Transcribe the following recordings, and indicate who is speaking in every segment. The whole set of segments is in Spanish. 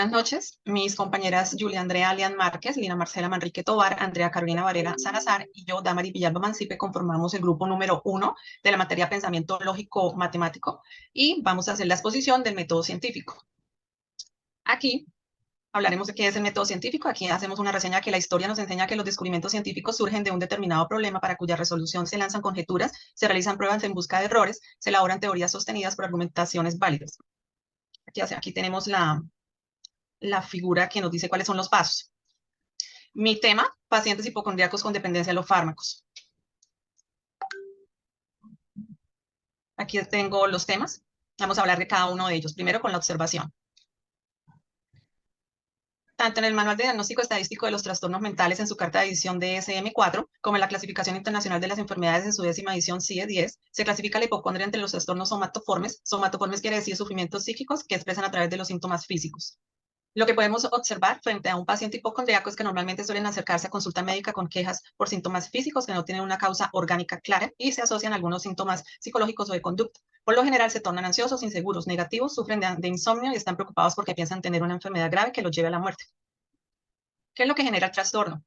Speaker 1: Buenas noches, mis compañeras Julia Andrea Alian Márquez, Lina Marcela Manrique Tobar, Andrea Carolina Varela Salazar y yo, Damari Villalba Mancipe, conformamos el grupo número 1 de la materia Pensamiento Lógico Matemático y vamos a hacer la exposición del método científico. Aquí hablaremos de qué es el método científico. Aquí hacemos una reseña que la historia nos enseña que los descubrimientos científicos surgen de un determinado problema para cuya resolución se lanzan conjeturas, se realizan pruebas en busca de errores, se elaboran teorías sostenidas por argumentaciones válidas. Aquí tenemos la figura que nos dice cuáles son los pasos. Mi tema, pacientes hipocondríacos con dependencia de los fármacos. Aquí tengo los temas. Vamos a hablar de cada uno de ellos. Primero con la observación. Tanto en el Manual de Diagnóstico Estadístico de los Trastornos Mentales en su carta de edición DSM-4, como en la Clasificación Internacional de las Enfermedades en su 10ª edición CIE-10, se clasifica la hipocondria entre los trastornos somatoformes. Somatoformes quiere decir sufrimientos psíquicos que expresan a través de los síntomas físicos. Lo que podemos observar frente a un paciente hipocondríaco es que normalmente suelen acercarse a consulta médica con quejas por síntomas físicos que no tienen una causa orgánica clara y se asocian a algunos síntomas psicológicos o de conducta. Por lo general se tornan ansiosos, inseguros, negativos, sufren de insomnio y están preocupados porque piensan tener una enfermedad grave que los lleve a la muerte. ¿Qué es lo que genera el trastorno?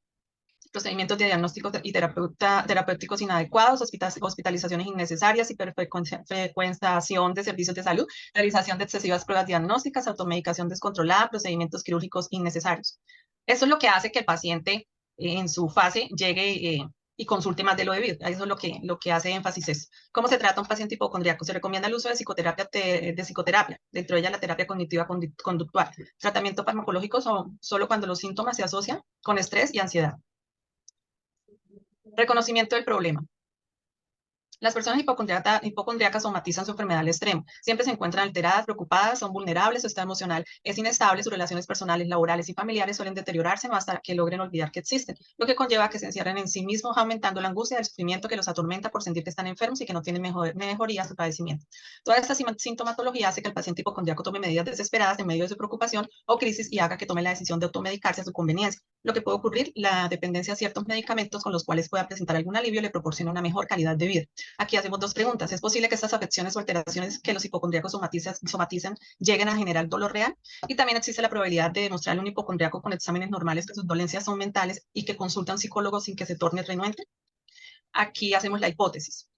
Speaker 1: Procedimientos de diagnóstico y terapéuticos inadecuados, hospitalizaciones innecesarias, hiperfrecuentación de servicios de salud, realización de excesivas pruebas diagnósticas, automedicación descontrolada, procedimientos quirúrgicos innecesarios. Eso es lo que hace que el paciente en su fase llegue y consulte más de lo debido. Eso es lo que hace énfasis es. ¿Cómo se trata un paciente hipocondríaco? Se recomienda el uso de psicoterapia, dentro de ella la terapia cognitiva conductual. Tratamiento farmacológico solo cuando los síntomas se asocian con estrés y ansiedad. Reconocimiento del problema. Las personas hipocondríacas somatizan su enfermedad al extremo. Siempre se encuentran alteradas, preocupadas, son vulnerables, su estado emocional es inestable, sus relaciones personales, laborales y familiares suelen deteriorarse hasta que logren olvidar que existen, lo que conlleva que se encierren en sí mismos, aumentando la angustia y el sufrimiento que los atormenta por sentir que están enfermos y que no tienen mejoría a su padecimiento. Toda esta sintomatología hace que el paciente hipocondríaco tome medidas desesperadas en medio de su preocupación o crisis y haga que tome la decisión de automedicarse a su conveniencia. Lo que puede ocurrir, la dependencia a ciertos medicamentos con los cuales pueda presentar algún alivio le proporciona una mejor calidad de vida. Aquí hacemos dos preguntas. ¿Es posible que estas afecciones o alteraciones que los hipocondríacos somaticen lleguen a generar dolor real? Y también existe la probabilidad de demostrar a un hipocondríaco con exámenes normales que sus dolencias son mentales y que consulta a un psicólogo sin que se torne renuente. Aquí hacemos la hipótesis.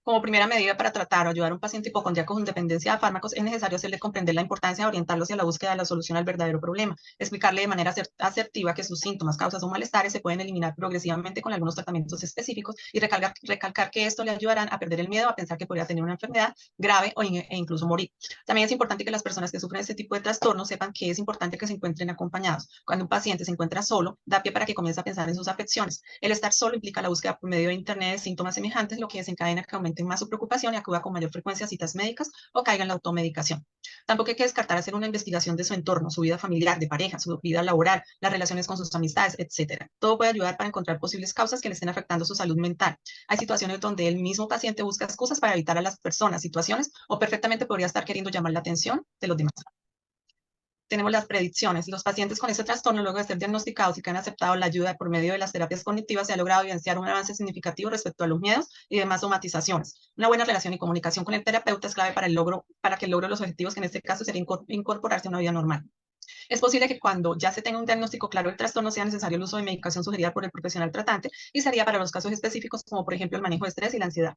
Speaker 1: Como primera medida para tratar o ayudar a un paciente hipocondríaco con dependencia de fármacos, es necesario hacerle comprender la importancia de orientarlo hacia la búsqueda de la solución al verdadero problema, explicarle de manera asertiva que sus síntomas, causas o malestares se pueden eliminar progresivamente con algunos tratamientos específicos y recalcar que esto le ayudará a perder el miedo a pensar que podría tener una enfermedad grave e incluso morir. También es importante que las personas que sufren este tipo de trastornos sepan que es importante que se encuentren acompañados. Cuando un paciente se encuentra solo, da pie para que comience a pensar en sus afecciones. El estar solo implica la búsqueda por medio de internet de síntomas semejantes, lo que desencadena que aumente más su preocupación y acuda con mayor frecuencia a citas médicas o caiga en la automedicación. Tampoco hay que descartar hacer una investigación de su entorno, su vida familiar, de pareja, su vida laboral, las relaciones con sus amistades, etc. Todo puede ayudar para encontrar posibles causas que le estén afectando su salud mental. Hay situaciones donde el mismo paciente busca excusas para evitar a las personas, situaciones, o perfectamente podría estar queriendo llamar la atención de los demás. Tenemos las predicciones. Los pacientes con ese trastorno, luego de ser diagnosticados y que han aceptado la ayuda por medio de las terapias cognitivas, se ha logrado evidenciar un avance significativo respecto a los miedos y demás somatizaciones. Una buena relación y comunicación con el terapeuta es clave para que el logro de los objetivos, que en este caso sería incorporarse a una vida normal. Es posible que cuando ya se tenga un diagnóstico claro del trastorno sea necesario el uso de medicación sugerida por el profesional tratante y sería para los casos específicos como por ejemplo el manejo de estrés y la ansiedad.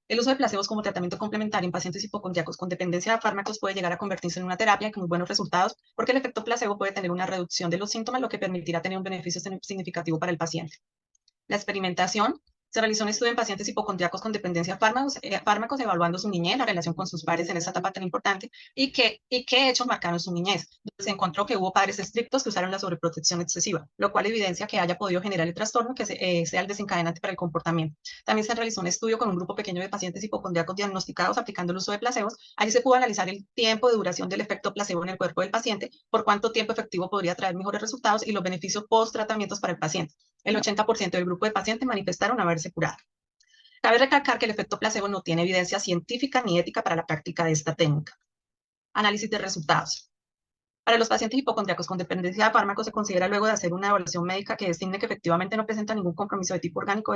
Speaker 1: El uso de placebos como tratamiento complementario en pacientes hipocondríacos con dependencia de fármacos puede llegar a convertirse en una terapia con muy buenos resultados porque el efecto placebo puede tener una reducción de los síntomas, lo que permitirá tener un beneficio significativo para el paciente. La experimentación. Se realizó un estudio en pacientes hipocondríacos con dependencia a fármacos, evaluando su niñez, la relación con sus padres en esa etapa tan importante y qué hechos marcaron su niñez. Se encontró que hubo padres estrictos que usaron la sobreprotección excesiva, lo cual evidencia que haya podido generar el trastorno que sea el desencadenante para el comportamiento. También se realizó un estudio con un grupo pequeño de pacientes hipocondríacos diagnosticados aplicando el uso de placebos. Allí se pudo analizar el tiempo de duración del efecto placebo en el cuerpo del paciente, por cuánto tiempo efectivo podría traer mejores resultados y los beneficios post-tratamientos para el paciente. El 80% del grupo de pacientes manifestaron haberse curado. Cabe recalcar que el efecto placebo no tiene evidencia científica ni ética para la práctica de esta técnica. Análisis de resultados. Para los pacientes hipocondríacos con dependencia de fármacos se considera luego de hacer una evaluación médica que designe que efectivamente no presenta ningún compromiso de tipo orgánico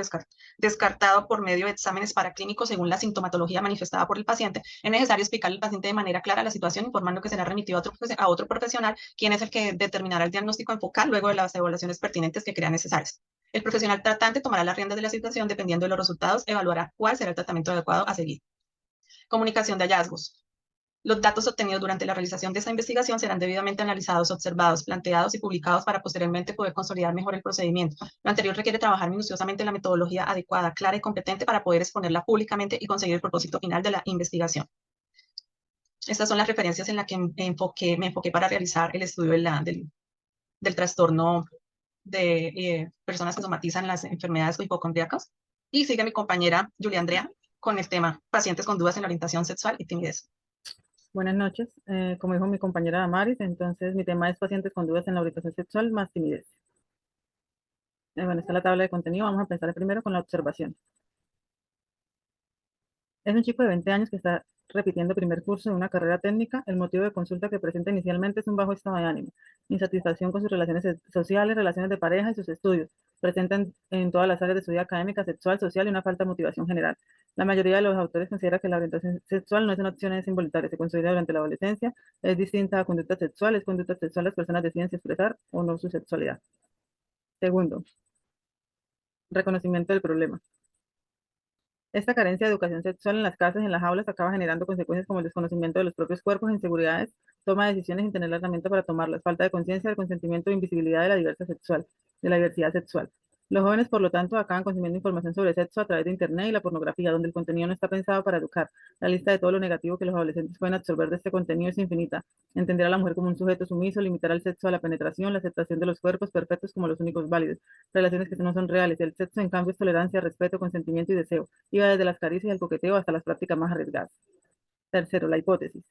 Speaker 1: descartado por medio de exámenes paraclínicos según la sintomatología manifestada por el paciente. Es necesario explicar al paciente de manera clara la situación, informando que será remitido a otro profesional, quien es el que determinará el diagnóstico en focal luego de las evaluaciones pertinentes que crea necesarias. El profesional tratante tomará las riendas de la situación, dependiendo de los resultados, evaluará cuál será el tratamiento adecuado a seguir. Comunicación de hallazgos. Los datos obtenidos durante la realización de esta investigación serán debidamente analizados, observados, planteados y publicados para posteriormente poder consolidar mejor el procedimiento. Lo anterior requiere trabajar minuciosamente en la metodología adecuada, clara y competente para poder exponerla públicamente y conseguir el propósito final de la investigación. Estas son las referencias en las que me enfoqué para realizar el estudio del trastorno de personas que somatizan las enfermedades hipocondríacas. Y sigue mi compañera Julia Andrea con el tema pacientes con dudas en la orientación sexual y timidez.
Speaker 2: Buenas noches. Como dijo mi compañera Damaris, entonces mi tema es pacientes con dudas en la orientación sexual más timidez. Bueno, está la tabla de contenido. Vamos a empezar primero con la observación. Es un chico de 20 años que está repitiendo primer curso de una carrera técnica. El motivo de consulta que presenta inicialmente es un bajo estado de ánimo, insatisfacción con sus relaciones sociales, relaciones de pareja y sus estudios. Presenta en todas las áreas de su vida académica, sexual, social y una falta de motivación general. La mayoría de los autores considera que la orientación sexual no es una opción involuntaria, se considera durante la adolescencia, es distinta a conductas sexuales. Conductas sexuales, las personas deciden si expresar o no su sexualidad. Segundo, reconocimiento del problema. Esta carencia de educación sexual en las casas y en las aulas acaba generando consecuencias como el desconocimiento de los propios cuerpos, inseguridades, toma de decisiones sin tener la herramienta para tomarlas, falta de conciencia del consentimiento e invisibilidad de la diversidad sexual. Los jóvenes, por lo tanto, acaban consumiendo información sobre sexo a través de Internet y la pornografía, donde el contenido no está pensado para educar. La lista de todo lo negativo que los adolescentes pueden absorber de este contenido es infinita. Entender a la mujer como un sujeto sumiso, limitar el sexo a la penetración, la aceptación de los cuerpos perfectos como los únicos válidos, relaciones que no son reales. El sexo, en cambio, es tolerancia, respeto, consentimiento y deseo. Iba desde las caricias y el coqueteo hasta las prácticas más arriesgadas. Tercero, la hipótesis.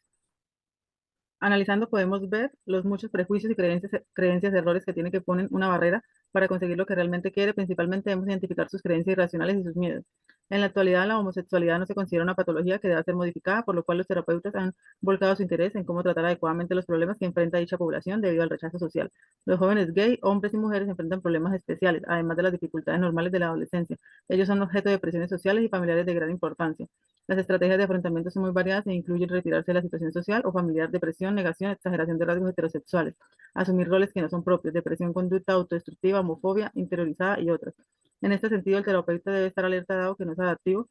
Speaker 2: Analizando podemos ver los muchos prejuicios y creencias errores que tiene que ponen una barrera para conseguir lo que realmente quiere. Principalmente debemos identificar sus creencias irracionales y sus miedos. En la actualidad, la homosexualidad no se considera una patología que deba ser modificada, por lo cual los terapeutas han volcado su interés en cómo tratar adecuadamente los problemas que enfrenta dicha población debido al rechazo social. Los jóvenes gay, hombres y mujeres enfrentan problemas especiales, además de las dificultades normales de la adolescencia. Ellos son objeto de presiones sociales y familiares de gran importancia. Las estrategias de afrontamiento son muy variadas e incluyen retirarse de la situación social o familiar, depresión, negación, exageración de rasgos heterosexuales, asumir roles que no son propios, depresión, conducta autodestructiva, homofobia interiorizada y otras. En este sentido, el terapeuta debe estar alerta dado que no es adaptivo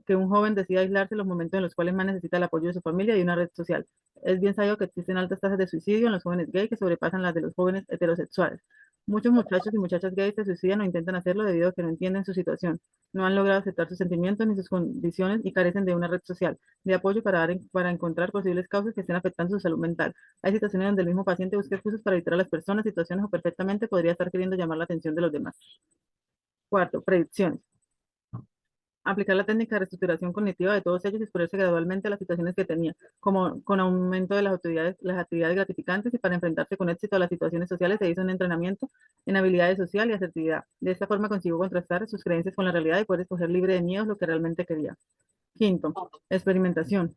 Speaker 2: que un joven decida aislarse en los momentos en los cuales más necesita el apoyo de su familia y una red social. Es bien sabido que existen altas tasas de suicidio en los jóvenes gays que sobrepasan las de los jóvenes heterosexuales. Muchos muchachos y muchachas gays se suicidan o intentan hacerlo debido a que no entienden su situación, no han logrado aceptar sus sentimientos ni sus condiciones y carecen de una red social de apoyo para encontrar posibles causas que estén afectando su salud mental. Hay situaciones donde el mismo paciente busca excusas para evitar a las personas, situaciones o perfectamente podría estar queriendo llamar la atención de los demás. Cuarto, predicciones. Aplicar la técnica de reestructuración cognitiva de todos ellos y exponerse gradualmente a las situaciones que tenía, como con aumento de las actividades gratificantes, y para enfrentarse con éxito a las situaciones sociales se hizo un entrenamiento en habilidades social y asertividad. De esta forma consiguió contrastar sus creencias con la realidad y poder escoger libre de miedos lo que realmente quería. Quinto, experimentación.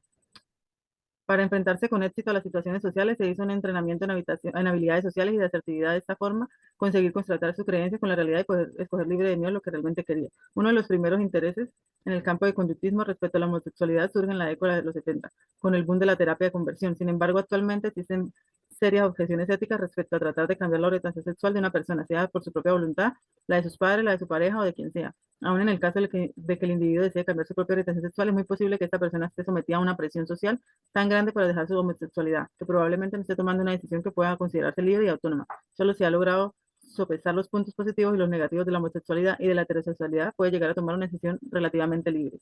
Speaker 2: Para enfrentarse con éxito a las situaciones sociales se hizo un entrenamiento en habilidades sociales y de asertividad. De esta forma, conseguir contrastar sus creencias con la realidad y poder escoger libre de miedo lo que realmente quería. Uno de los primeros intereses en el campo de conductismo respecto a la homosexualidad surge en la década de los 70, con el boom de la terapia de conversión. Sin embargo, actualmente existen serias objeciones éticas respecto a tratar de cambiar la orientación sexual de una persona, sea por su propia voluntad, la de sus padres, la de su pareja o de quien sea. Aún en el caso de que el individuo desee cambiar su propia orientación sexual, es muy posible que esta persona esté sometida a una presión social tan grande para dejar su homosexualidad, que probablemente no esté tomando una decisión que pueda considerarse libre y autónoma. Solo si ha logrado sopesar los puntos positivos y los negativos de la homosexualidad y de la heterosexualidad, puede llegar a tomar una decisión relativamente libre.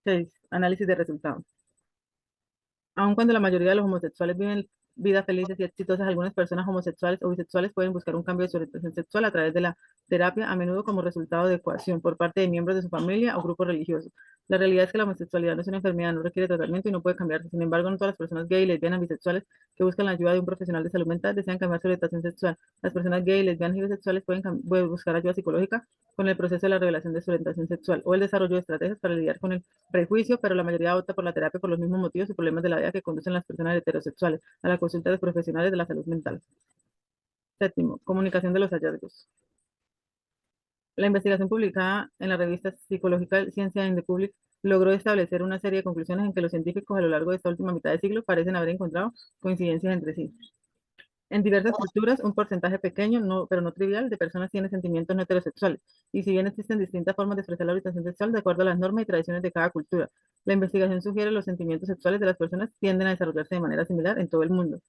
Speaker 2: 6. Análisis de resultados. Aun cuando la mayoría de los homosexuales viven vidas felices y exitosas, algunas personas homosexuales o bisexuales pueden buscar un cambio de su orientación sexual a través de la terapia, a menudo como resultado de coacción por parte de miembros de su familia o grupo religioso. La realidad es que la homosexualidad no es una enfermedad, no requiere tratamiento y no puede cambiarse. Sin embargo, no todas las personas gay, lesbianas, bisexuales que buscan la ayuda de un profesional de salud mental desean cambiar su orientación sexual. Las personas gay, lesbianas y bisexuales pueden buscar ayuda psicológica con el proceso de la revelación de su orientación sexual o el desarrollo de estrategias para lidiar con el prejuicio, pero la mayoría opta por la terapia por los mismos motivos y problemas de la vida que conducen a las personas heterosexuales a la consulta de los profesionales de la salud mental. Séptimo, comunicación de los hallazgos. La investigación publicada en la revista Psychological Science in the Public logró establecer una serie de conclusiones en que los científicos a lo largo de esta última mitad de siglo parecen haber encontrado coincidencias entre sí. En diversas culturas, un porcentaje pequeño, pero no trivial, de personas tiene sentimientos no heterosexuales, y si bien existen distintas formas de expresar la orientación sexual de acuerdo a las normas y tradiciones de cada cultura, la investigación sugiere que los sentimientos sexuales de las personas tienden a desarrollarse de manera similar en todo el mundo.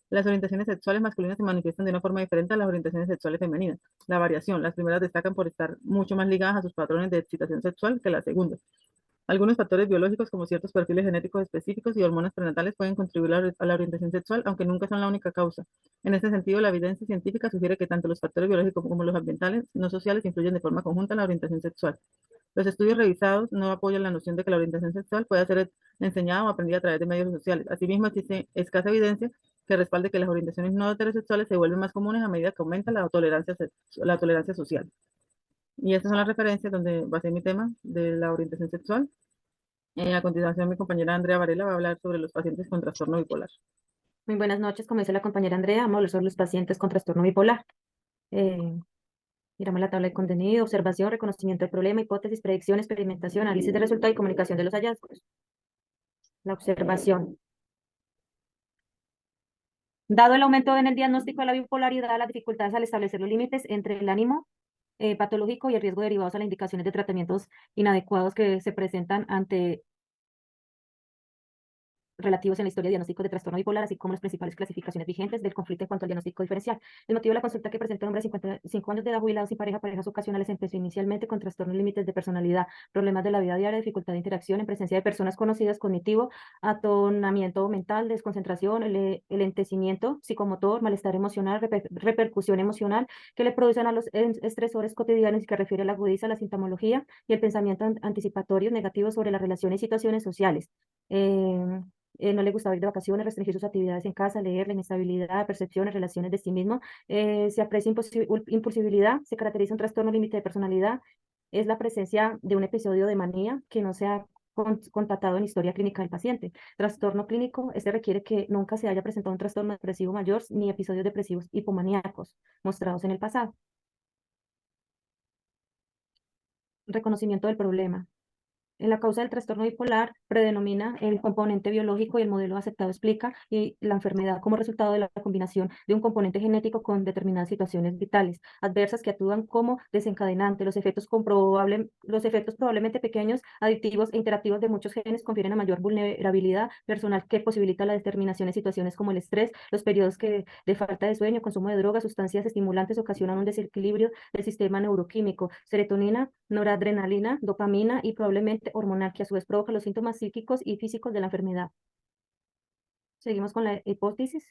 Speaker 2: Las orientaciones sexuales masculinas se manifiestan de una forma diferente a las orientaciones sexuales femeninas. La variación, las primeras destacan por estar mucho más ligadas a sus patrones de excitación sexual que las segundas. Algunos factores biológicos, como ciertos perfiles genéticos específicos y hormonas prenatales, pueden contribuir a la orientación sexual, aunque nunca son la única causa. En este sentido, la evidencia científica sugiere que tanto los factores biológicos como los ambientales, no sociales, influyen de forma conjunta en la orientación sexual. Los estudios revisados no apoyan la noción de que la orientación sexual pueda ser enseñada o aprendida a través de medios sociales. Asimismo, existe escasa evidencia que respalde que las orientaciones no heterosexuales se vuelven más comunes a medida que aumenta la tolerancia social. Y estas son las referencias donde basé mi tema de la orientación sexual. A continuación, mi compañera Andrea Varela va a hablar sobre los pacientes con trastorno bipolar.
Speaker 3: Muy buenas noches, como dice la compañera Andrea, vamos a hablar sobre los pacientes con trastorno bipolar. Miramos la tabla de contenido, observación, reconocimiento del problema, hipótesis, predicción, experimentación, análisis de resultados y comunicación de los hallazgos. La observación. Dado el aumento en el diagnóstico de la bipolaridad, las dificultades al establecer los límites entre el ánimo patológico y el riesgo derivados a las indicaciones de tratamientos inadecuados que se presentan ante relativos en la historia de diagnóstico de trastorno bipolar, así como las principales clasificaciones vigentes del conflicto en cuanto al diagnóstico diferencial. El motivo de la consulta que presenta un hombre de 55 años de edad, jubilado sin pareja, parejas ocasionales, empezó inicialmente con trastornos límites de personalidad, problemas de la vida diaria, dificultad de interacción en presencia de personas conocidas, cognitivo, atonamiento mental, desconcentración, el entecimiento psicomotor, malestar emocional, repercusión emocional que le producen a los estresores cotidianos y que refiere a la agudiza, la sintomología y el pensamiento anticipatorio negativo sobre las relaciones y situaciones sociales. No le gustaba ir de vacaciones, restringir sus actividades en casa, leer, la inestabilidad, percepciones, relaciones de sí mismo, se aprecia impulsibilidad, se caracteriza un trastorno límite de personalidad, es la presencia de un episodio de manía que no se ha constatado en historia clínica del paciente. Trastorno clínico, este requiere que nunca se haya presentado un trastorno depresivo mayor ni episodios depresivos hipomaníacos mostrados en el pasado. Reconocimiento del problema. En la causa del trastorno bipolar predomina el componente biológico y el modelo aceptado explica y la enfermedad como resultado de la combinación de un componente genético con determinadas situaciones vitales adversas que actúan como desencadenante. Los efectos probablemente pequeños, adictivos e interactivos de muchos genes confieren a mayor vulnerabilidad personal que posibilita la determinación de situaciones como el estrés, los periodos de falta de sueño, consumo de drogas, sustancias estimulantes ocasionan un desequilibrio del sistema neuroquímico, serotonina, noradrenalina, dopamina y probablemente hormonal, que a su vez provoca los síntomas psíquicos y físicos de la enfermedad. Seguimos con la hipótesis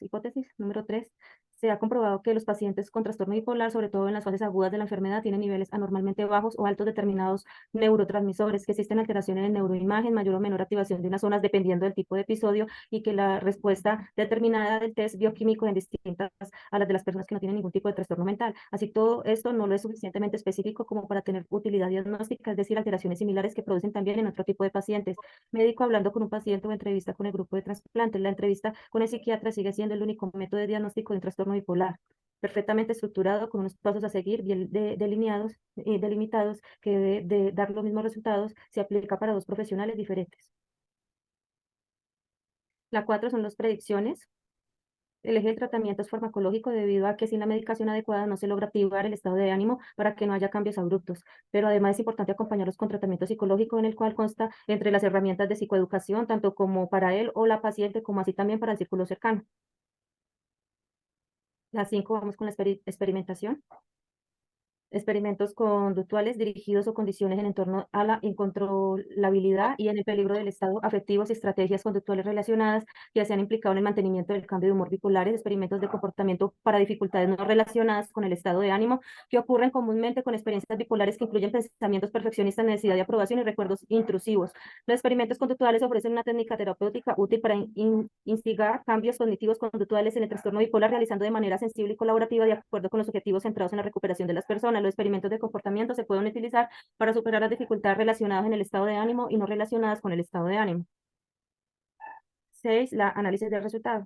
Speaker 3: número 3. Se ha comprobado que los pacientes con trastorno bipolar, sobre todo en las fases agudas de la enfermedad, tienen niveles anormalmente bajos o altos determinados neurotransmisores, que existen alteraciones en neuroimagen, mayor o menor activación de unas zonas dependiendo del tipo de episodio y que la respuesta determinada del test bioquímico es distintas a las de las personas que no tienen ningún tipo de trastorno mental. Así todo esto no lo es suficientemente específico como para tener utilidad diagnóstica, es decir, alteraciones similares que producen también en otro tipo de pacientes. Médico hablando con un paciente o entrevista con el grupo de trasplantes. La entrevista con el psiquiatra sigue siendo el único método de diagnóstico de un trastorno bipolar, perfectamente estructurado, con unos pasos a seguir bien delimitados, que debe de dar los mismos resultados, se aplica para dos profesionales diferentes. La 4 son las predicciones. El eje del tratamiento es farmacológico debido a que sin la medicación adecuada no se logra activar el estado de ánimo para que no haya cambios abruptos. Pero además es importante acompañarlos con tratamiento psicológico en el cual consta entre las herramientas de psicoeducación, tanto como para él o la paciente, como así también para el círculo cercano. La 5, vamos con la experimentación. Experimentos conductuales dirigidos o condiciones en torno a la incontrolabilidad y en el peligro del estado afectivos y estrategias conductuales relacionadas que se han implicado en el mantenimiento del cambio de humor bipolares, experimentos de comportamiento para dificultades no relacionadas con el estado de ánimo que ocurren comúnmente con experiencias bipolares que incluyen pensamientos perfeccionistas, necesidad de aprobación y recuerdos intrusivos. Los experimentos conductuales ofrecen una técnica terapéutica útil para instigar cambios cognitivos conductuales en el trastorno bipolar, realizando de manera sensible y colaborativa de acuerdo con los objetivos centrados en la recuperación de las personas. Los experimentos de comportamiento se pueden utilizar para superar las dificultades relacionadas en el estado de ánimo y no relacionadas con el estado de ánimo. 6. La análisis del resultado.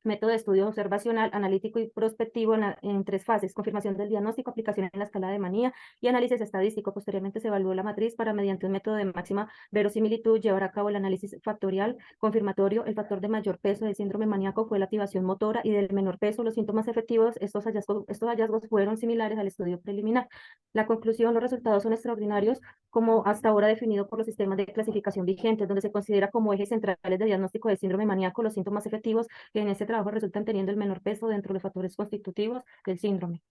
Speaker 3: Método de estudio observacional, analítico y prospectivo en 3 fases: confirmación del diagnóstico, aplicación en la escala de manía y análisis estadístico. Posteriormente se evaluó la matriz para, mediante un método de máxima verosimilitud, llevar a cabo el análisis factorial confirmatorio. El factor de mayor peso del síndrome maníaco fue la activación motora, y del menor peso los síntomas efectivos. Estos hallazgos fueron similares al estudio preliminar. La conclusión: los resultados son extraordinarios, como hasta ahora definido por los sistemas de clasificación vigentes, donde se considera como ejes centrales de diagnóstico del síndrome maníaco los síntomas efectivos, que en este trabajo resultan teniendo el menor peso dentro de los factores constitutivos del síndrome.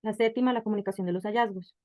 Speaker 3: La séptima, la comunicación de los hallazgos.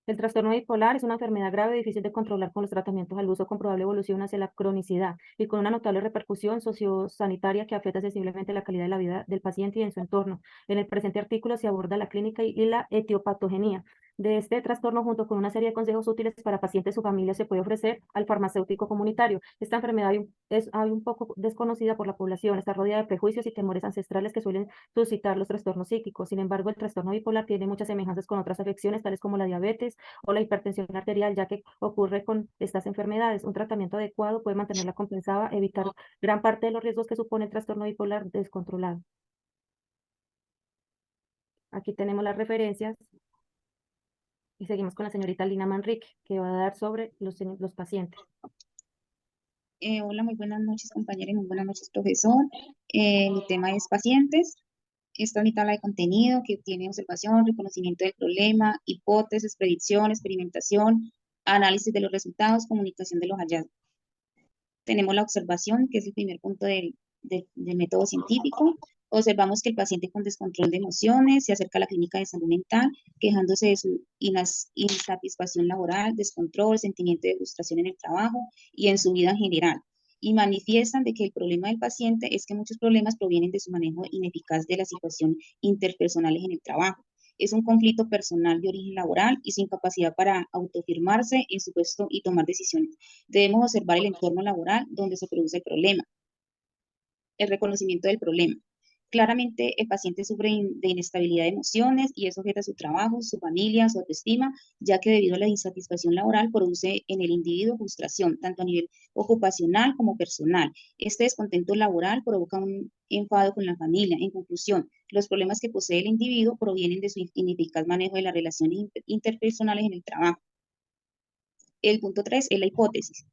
Speaker 3: El trastorno bipolar es una enfermedad grave, difícil de controlar con los tratamientos al uso, con probable evolución hacia la cronicidad y con una notable repercusión sociosanitaria que afecta sensiblemente la calidad de la vida del paciente y en su entorno. En el presente artículo se aborda la clínica y la etiopatogenia de este trastorno, junto con una serie de consejos útiles para pacientes y su familia. Se puede ofrecer al farmacéutico comunitario. Esta enfermedad es un poco desconocida por la población, está rodeada de prejuicios y temores ancestrales que suelen suscitar los trastornos psíquicos. Sin embargo, el trastorno bipolar tiene muchas semejanzas con otras afecciones, tales como la diabetes o la hipertensión arterial, ya que ocurre con estas enfermedades. Un tratamiento adecuado puede mantenerla compensada, evitar gran parte de los riesgos que supone el trastorno bipolar descontrolado. Aquí tenemos las referencias y seguimos con la señorita Lina Manrique, que va a dar sobre los pacientes.
Speaker 4: Hola, muy buenas noches, compañeros, muy buenas noches, profesor. Mi tema es pacientes. Esta es mi tabla de contenido que tiene observación, reconocimiento del problema, hipótesis, predicción, experimentación, análisis de los resultados, comunicación de los hallazgos. Tenemos la observación, que es el primer punto del método científico. Observamos que el paciente con descontrol de emociones se acerca a la clínica de salud mental, quejándose de su insatisfacción laboral, descontrol, sentimiento de frustración en el trabajo y en su vida en general. Y manifiestan de que el problema del paciente es que muchos problemas provienen de su manejo ineficaz de la situación interpersonales en el trabajo. Es un conflicto personal de origen laboral y su incapacidad para autoafirmarse en su puesto y tomar decisiones. Debemos observar el entorno laboral donde se produce el problema. El reconocimiento del problema. Claramente, el paciente sufre de inestabilidad de emociones y es sujeto a su trabajo, su familia, su autoestima, ya que debido a la insatisfacción laboral produce en el individuo frustración, tanto a nivel ocupacional como personal. Este descontento laboral provoca un enfado con la familia. En conclusión, los problemas que posee el individuo provienen de su ineficaz manejo de las relaciones interpersonales en el trabajo. El punto 3 es la hipótesis.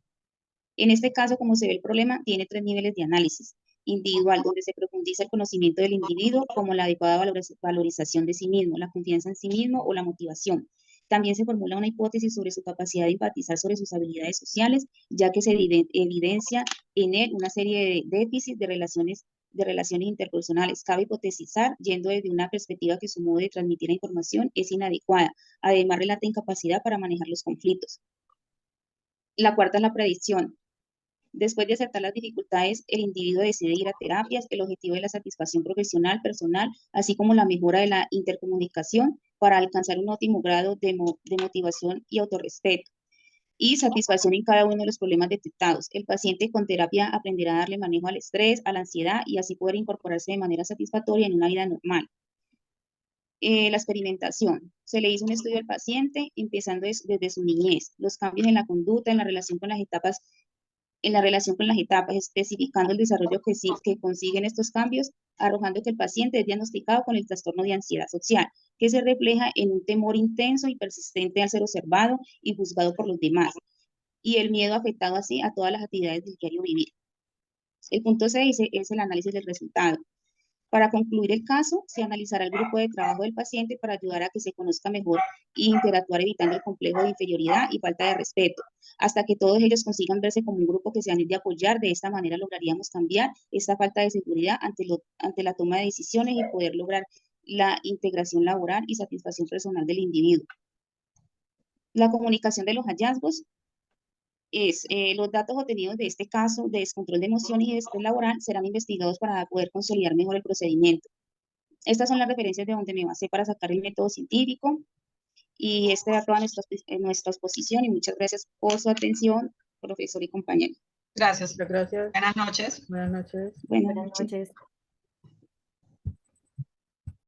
Speaker 4: En este caso, como se ve el problema, tiene 3 niveles de análisis. Individual, donde se profundiza el conocimiento del individuo, como la adecuada valorización de sí mismo, la confianza en sí mismo o la motivación. También se formula una hipótesis sobre su capacidad de empatizar sobre sus habilidades sociales, ya que se evidencia en él una serie de déficits de relaciones interpersonales. Cabe hipotezar, yendo desde una perspectiva, que su modo de transmitir la información es inadecuada. Además, relata incapacidad para manejar los conflictos. La cuarta es la predicción. Después de aceptar las dificultades, el individuo decide ir a terapias. El objetivo es la satisfacción profesional, personal, así como la mejora de la intercomunicación para alcanzar un óptimo grado de motivación y autorrespeto y satisfacción en cada uno de los problemas detectados. El paciente con terapia aprenderá a darle manejo al estrés, a la ansiedad y así poder incorporarse de manera satisfactoria en una vida normal. La experimentación. Se le hizo un estudio al paciente empezando desde su niñez, los cambios en la conducta, en la relación con las etapas, especificando el desarrollo que consiguen estos cambios, arrojando que el paciente es diagnosticado con el trastorno de ansiedad social, que se refleja en un temor intenso y persistente al ser observado y juzgado por los demás, y el miedo afectado así a todas las actividades del diario vivir. El punto 6 es el análisis del resultado. Para concluir el caso, se analizará el grupo de trabajo del paciente para ayudar a que se conozca mejor e interactuar, evitando el complejo de inferioridad y falta de respeto, hasta que todos ellos consigan verse como un grupo que se han de apoyar. De esta manera lograríamos cambiar esta falta de seguridad ante la toma de decisiones y poder lograr la integración laboral y satisfacción personal del individuo. La comunicación de los hallazgos es los datos obtenidos de este caso de descontrol de emociones y de estrés laboral serán investigados para poder consolidar mejor el procedimiento. Estas son las referencias de donde me basé para sacar el método científico, y esta era toda nuestra exposición, y muchas gracias por su atención, profesor y compañero.
Speaker 1: Gracias.
Speaker 2: Muchas gracias.
Speaker 1: Buenas noches.
Speaker 2: Buenas noches.
Speaker 4: Buenas
Speaker 3: Buenas
Speaker 4: noches.
Speaker 3: noches.